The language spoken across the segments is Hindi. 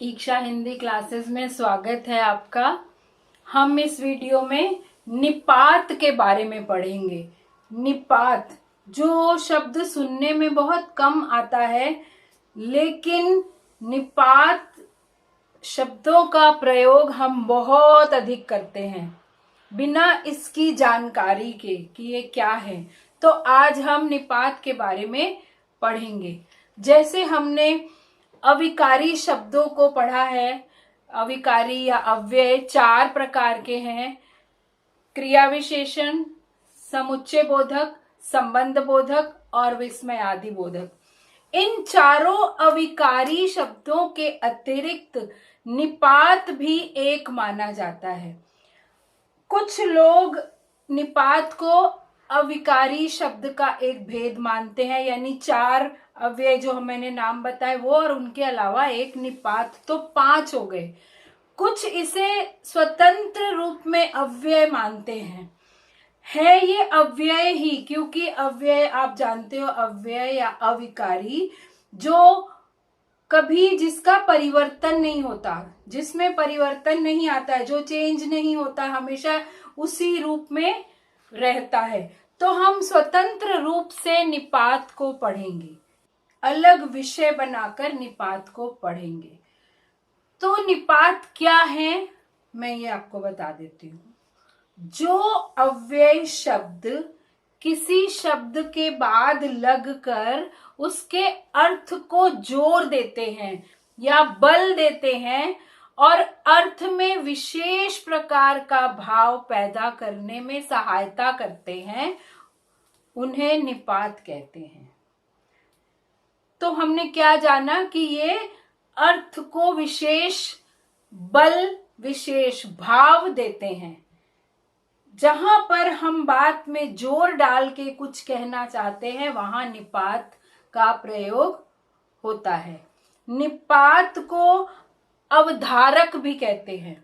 ईक्षा हिंदी क्लासेस में स्वागत है आपका। हम इस वीडियो में निपात के बारे में पढ़ेंगे। निपात जो शब्द सुनने में बहुत कम आता है, लेकिन निपात शब्दों का प्रयोग हम बहुत अधिक करते हैं बिना इसकी जानकारी के कि ये क्या है। तो आज हम निपात के बारे में पढ़ेंगे। जैसे हमने अविकारी शब्दों को पढ़ा है, अविकारी या अव्यय 4 प्रकार के हैं: क्रिया विशेषण, समुच्चय बोधक, संबंध बोधक और विस्मयादि बोधक। इन चारों अविकारी शब्दों के अतिरिक्त निपात भी एक माना जाता है। कुछ लोग निपात को अविकारी शब्द का एक भेद मानते हैं, यानी 4 अव्यय जो मैंने नाम बताए वो और उनके अलावा एक निपात, तो 5 हो गए। कुछ इसे स्वतंत्र रूप में अव्यय मानते हैं। है ये अव्यय ही, क्योंकि अव्यय आप जानते हो, अव्यय या अविकारी जो कभी जिसका परिवर्तन नहीं होता, जिसमें परिवर्तन नहीं आता है, जो चेंज नहीं होता, हमेशा उसी रूप में रहता है। तो हम स्वतंत्र रूप से निपात को पढ़ेंगे, अलग विषय बनाकर निपात को पढ़ेंगे। तो निपात क्या है मैं ये आपको बता देती हूँ। जो अव्यय शब्द किसी शब्द के बाद लगकर उसके अर्थ को जोड़ देते हैं या बल देते हैं और अर्थ में विशेष प्रकार का भाव पैदा करने में सहायता करते हैं, उन्हें निपात कहते हैं। तो हमने क्या जाना कि ये अर्थ को विशेष बल, विशेष भाव देते हैं। जहां पर हम बात में जोर डाल के कुछ कहना चाहते हैं, वहां निपात का प्रयोग होता है। निपात को अवधारक भी कहते हैं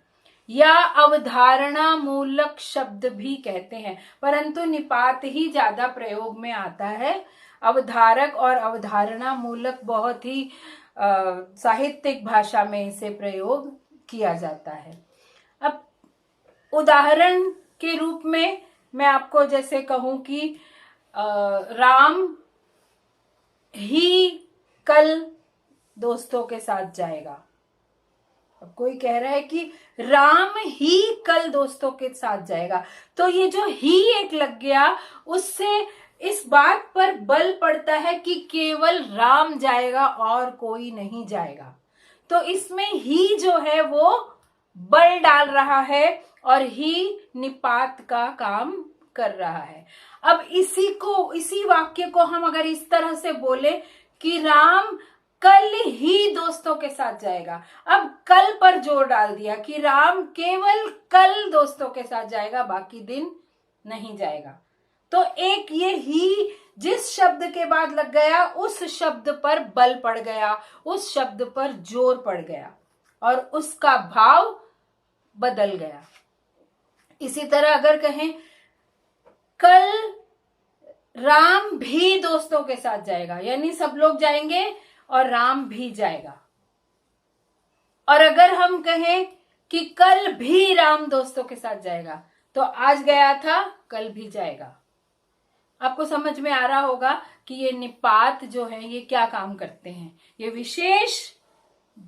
या अवधारणा मूलक शब्द भी कहते हैं, परंतु निपात ही ज्यादा प्रयोग में आता है। अवधारक और अवधारणा मूलक बहुत ही साहित्यिक भाषा में इसे प्रयोग किया जाता है। अब उदाहरण के रूप में मैं आपको जैसे कहूं कि राम ही कल दोस्तों के साथ जाएगा। अब कोई कह रहा है कि राम ही कल दोस्तों के साथ जाएगा, तो ये जो ही एक लग गया, उससे इस बात पर बल पड़ता है कि केवल राम जाएगा और कोई नहीं जाएगा। तो इसमें ही जो है वो बल डाल रहा है और ही निपात का काम कर रहा है। अब इसी वाक्य को हम अगर इस तरह से बोले कि राम कल ही दोस्तों के साथ जाएगा, अब कल पर जोर डाल दिया कि राम केवल कल दोस्तों के साथ जाएगा, बाकी दिन नहीं जाएगा। तो एक ये ही जिस शब्द के बाद लग गया, उस शब्द पर बल पड़ गया, उस शब्द पर जोर पड़ गया और उसका भाव बदल गया। इसी तरह अगर कहें कल राम भी दोस्तों के साथ जाएगा, यानी सब लोग जाएंगे और राम भी जाएगा। और अगर हम कहें कि कल भी राम दोस्तों के साथ जाएगा, तो आज गया था कल भी जाएगा। आपको समझ में आ रहा होगा कि ये निपात जो है ये क्या काम करते हैं। ये विशेष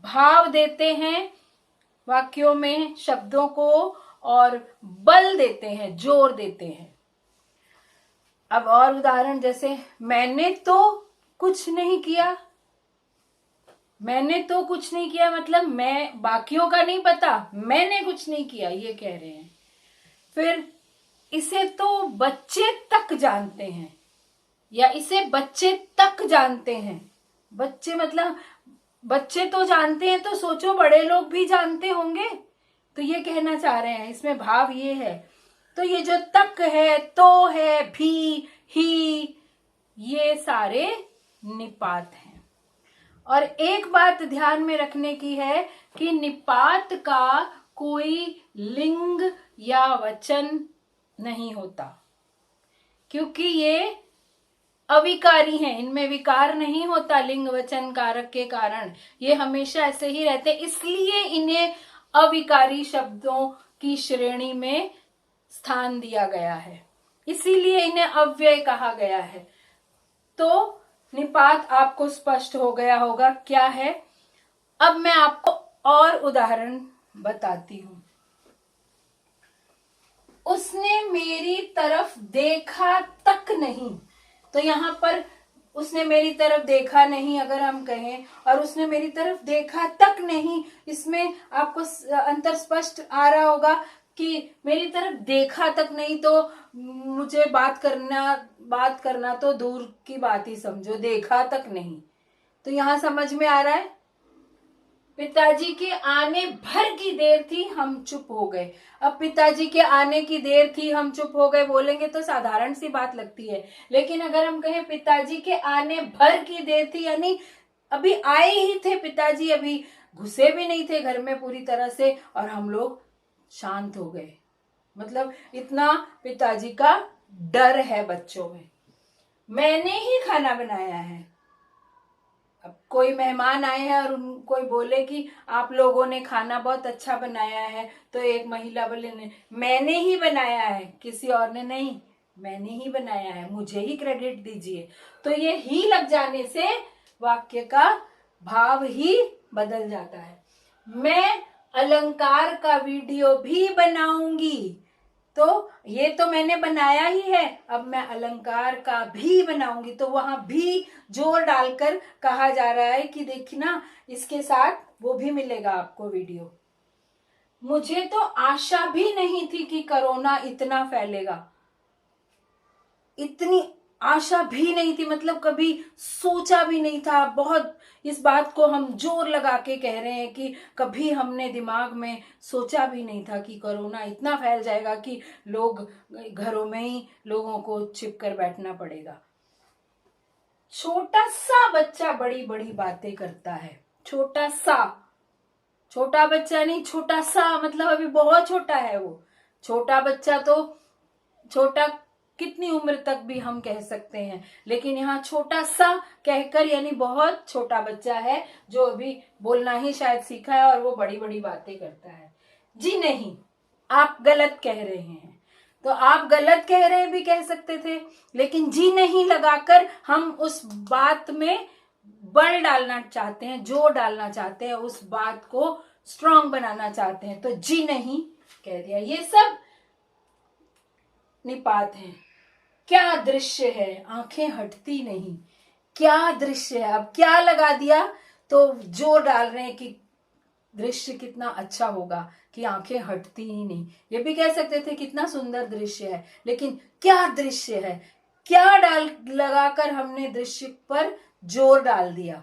भाव देते हैं वाक्यों में, शब्दों को, और बल देते हैं, जोर देते हैं। अब और उदाहरण, जैसे मैंने तो कुछ नहीं किया। मैंने तो कुछ नहीं किया मतलब मैं, बाकियों का नहीं पता, मैंने कुछ नहीं किया, ये कह रहे हैं। फिर इसे तो बच्चे तक जानते हैं या इसे बच्चे तक जानते हैं। बच्चे मतलब बच्चे तो जानते हैं, तो सोचो बड़े लोग भी जानते होंगे। तो ये कहना चाह रहे हैं, इसमें भाव ये है। तो ये जो तक है, तो है, भी, ही, ये सारे निपात हैं। और एक बात ध्यान में रखने की है कि निपात का कोई लिंग या वचन नहीं होता, क्योंकि ये अविकारी हैं, इनमें विकार नहीं होता लिंग वचन कारक के कारण, ये हमेशा ऐसे ही रहते, इसलिए इन्हें अविकारी शब्दों की श्रेणी में स्थान दिया गया है, इसीलिए इन्हें अव्यय कहा गया है। तो निपात आपको स्पष्ट हो गया होगा क्या है। अब मैं आपको और उदाहरण बताती हूं। उसने मेरी तरफ देखा तक नहीं, तो यहां पर उसने मेरी तरफ देखा नहीं अगर हम कहें, और उसने मेरी तरफ देखा तक नहीं, इसमें आपको अंतर स्पष्ट आ रहा होगा कि मेरी तरफ देखा तक नहीं तो मुझे बात करना तो दूर की बात ही समझो, देखा तक नहीं। तो यहां समझ में आ रहा है, पिताजी के आने भर की देर थी हम चुप हो गए। अब पिताजी के आने की देर थी हम चुप हो गए बोलेंगे तो साधारण सी बात लगती है, लेकिन अगर हम कहें पिताजी के आने भर की देर थी, यानी अभी आए ही थे पिताजी, अभी घुसे भी नहीं थे घर में पूरी तरह से, और हम लोग शांत हो गए, मतलब इतना पिताजी का डर है बच्चों में। मैंने ही खाना बनाया है। अब कोई मेहमान आए हैं और कोई बोले कि आप लोगों ने खाना बहुत अच्छा बनाया है, तो एक महिला बोले मैंने ही बनाया है, किसी और ने नहीं, मैंने ही बनाया है, मुझे ही क्रेडिट दीजिए। तो ये ही लग जाने से वाक्य का भाव ही बदल जाता है। मैं अलंकार का वीडियो भी बनाऊंगी, तो ये तो मैंने बनाया ही है, अब मैं अलंकार का भी बनाऊंगी, तो वहां भी जोर डालकर कहा जा रहा है कि देखिए ना, इसके साथ वो भी मिलेगा आपको वीडियो। मुझे तो आशा भी नहीं थी कि कोरोना इतना फैलेगा, इतनी आशा भी नहीं थी, मतलब कभी सोचा भी नहीं था। बहुत इस बात को हम जोर लगा के कह रहे हैं कि कभी हमने दिमाग में सोचा भी नहीं था कि कोरोना इतना फैल जाएगा कि लोग घरों में ही लोगों को छिप कर बैठना पड़ेगा। छोटा सा बच्चा बड़ी बड़ी बातें करता है, छोटा सा, छोटा बच्चा नहीं, छोटा सा मतलब अभी बहुत छोटा है वो। छोटा बच्चा तो छोटा कितनी उम्र तक भी हम कह सकते हैं, लेकिन यहाँ छोटा सा कहकर यानी बहुत छोटा बच्चा है जो अभी बोलना ही शायद सीखा है और वो बड़ी बड़ी बातें करता है। जी नहीं, आप गलत कह रहे हैं, तो आप गलत कह रहे भी कह सकते थे, लेकिन जी नहीं लगाकर हम उस बात में बल डालना चाहते हैं, जोर डालना चाहते हैं, उस बात को स्ट्रांग बनाना चाहते हैं, तो जी नहीं कह दिया। ये सब निपात है। क्या दृश्य है, आंखें हटती नहीं, क्या दृश्य है। अब क्या लगा दिया तो जोर डाल रहे हैं कि दृश्य कितना अच्छा होगा कि आंखें हटती ही नहीं। ये भी कह सकते थे कितना सुंदर दृश्य है, लेकिन क्या दृश्य है, क्या डाल लगाकर हमने दृश्य पर जोर डाल दिया।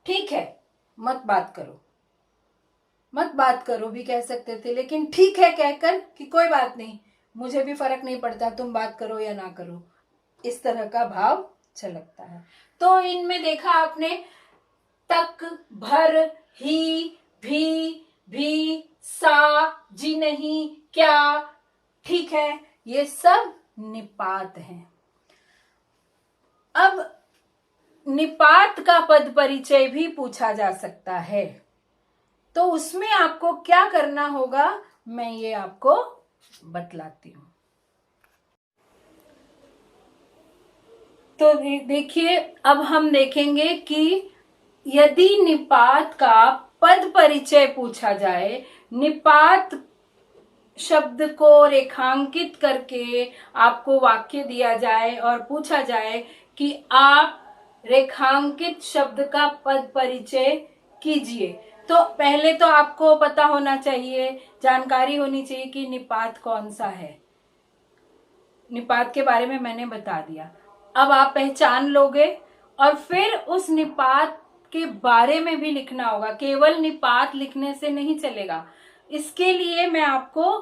ठीक है, मत बात करो, मत बात करो भी कह सकते थे, लेकिन ठीक है कहकर कि कोई बात नहीं, मुझे भी फर्क नहीं पड़ता तुम बात करो या ना करो, इस तरह का भाव छलकता है। तो इनमें देखा आपने, तक, भर, ही, भी, सा, जी नहीं, क्या, ठीक है, ये सब निपात हैं। अब निपात का पद परिचय भी पूछा जा सकता है, तो उसमें आपको क्या करना होगा मैं ये आपको बतलाती हूं। तो देखिए, अब हम देखेंगे कि यदि निपात का पद परिचय पूछा जाए, निपात शब्द को रेखांकित करके आपको वाक्य दिया जाए और पूछा जाए कि आप रेखांकित शब्द का पद परिचय कीजिए, तो पहले तो आपको पता होना चाहिए, जानकारी होनी चाहिए कि निपात कौन सा है। निपात के बारे में मैंने बता दिया, अब आप पहचान लोगे और फिर उस निपात के बारे में भी लिखना होगा, केवल निपात लिखने से नहीं चलेगा। इसके लिए मैं आपको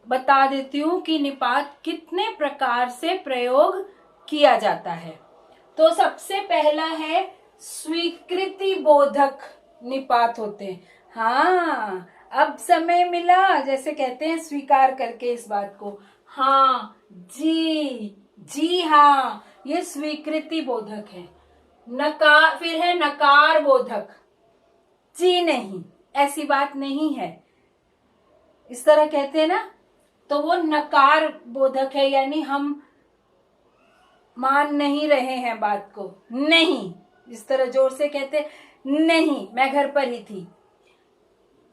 बता देती हूं कि निपात कितने प्रकार से प्रयोग किया जाता है। तो सबसे पहला है स्वीकृति बोधक निपात होते हैं। हाँ, अब समय मिला, जैसे कहते हैं स्वीकार करके इस बात को, हाँ जी जी हाँ, ये स्वीकृति बोधक है। नकार, फिर है नकार बोधक। जी नहीं, ऐसी बात नहीं है, इस तरह कहते हैं ना, तो वो नकार बोधक है, यानी हम मान नहीं रहे हैं बात को। नहीं, इस तरह जोर से कहते, नहीं मैं घर पर ही थी।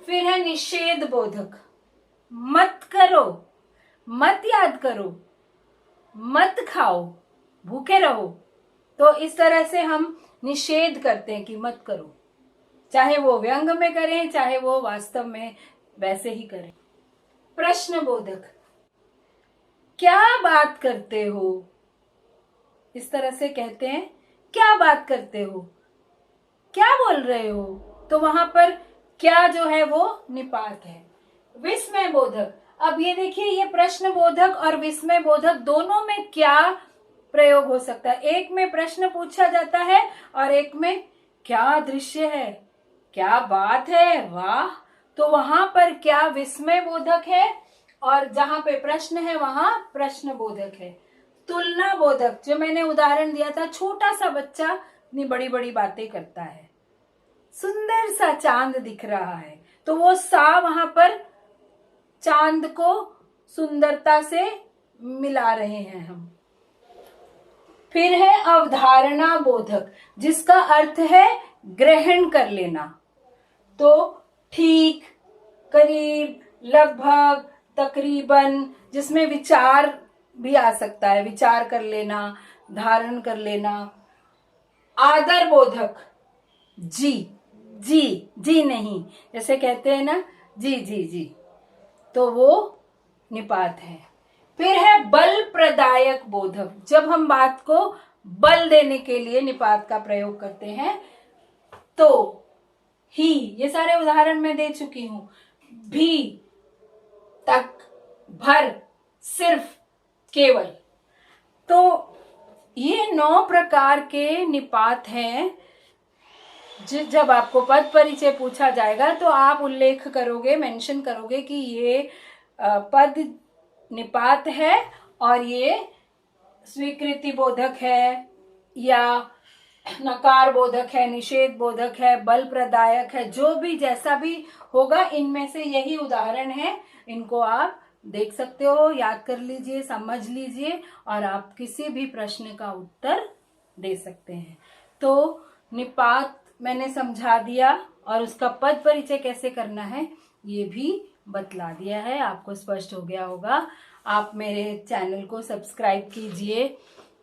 फिर है निषेध बोधक। मत करो, मत याद करो, मत खाओ, भूखे रहो। तो इस तरह से हम निषेध करते हैं कि मत करो, चाहे वो व्यंग में करें, चाहे वो वास्तव में वैसे ही करें। प्रश्न बोधक। क्या बात करते हो, इस तरह से कहते हैं, क्या बात करते हो, क्या बोल रहे हो, तो वहां पर क्या जो है वो निपात है। विस्मय बोधक। अब ये देखिए, ये प्रश्न बोधक और विस्मय बोधक दोनों में क्या प्रयोग हो सकता है। एक में प्रश्न पूछा जाता है और एक में क्या दृश्य है, क्या बात है, वाह। तो वहां पर क्या विस्मय बोधक है और जहां पे प्रश्न है वहां प्रश्न बोधक है। तुलना बोधक, जो मैंने उदाहरण दिया था, छोटा सा बच्चा इतनी बड़ी बड़ी बातें करता है, सुंदर सा चांद दिख रहा है, तो वो सा वहां पर चांद को सुंदरता से मिला रहे हैं हम। फिर है अवधारणा बोधक, जिसका अर्थ है ग्रहण कर लेना। तो ठीक, करीब, लगभग, तकरीबन, जिसमें विचार भी आ सकता है, विचार कर लेना, धारण कर लेना। आदर बोधक। जी, जी, जी नहीं, जैसे कहते हैं ना, जी जी जी, तो वो निपात है। फिर है बल प्रदायक बोधक, जब हम बात को बल देने के लिए निपात का प्रयोग करते हैं। तो ही, ये सारे उदाहरण मैं दे चुकी हूं। भी, तक, भर, सिर्फ, केवल। तो ये 9 प्रकार के निपात हैं। जब आपको पद परिचय पूछा जाएगा तो आप उल्लेख करोगे, मेंशन करोगे कि ये पद निपात है और ये स्वीकृति बोधक है, या नकार बोधक है, निषेध बोधक है, बल प्रदायक है। जो भी जैसा भी होगा, इनमें से यही उदाहरण है। इनको आप देख सकते हो, याद कर लीजिए, समझ लीजिए और आप किसी भी प्रश्न का उत्तर दे सकते हैं। तो निपात मैंने समझा दिया और उसका पद परिचय कैसे करना है ये भी बतला दिया है। आपको स्पष्ट हो गया होगा। आप मेरे चैनल को सब्सक्राइब कीजिए,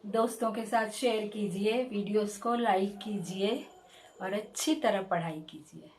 दोस्तों के साथ शेयर कीजिए, वीडियोस को लाइक कीजिए और अच्छी तरह पढ़ाई कीजिए।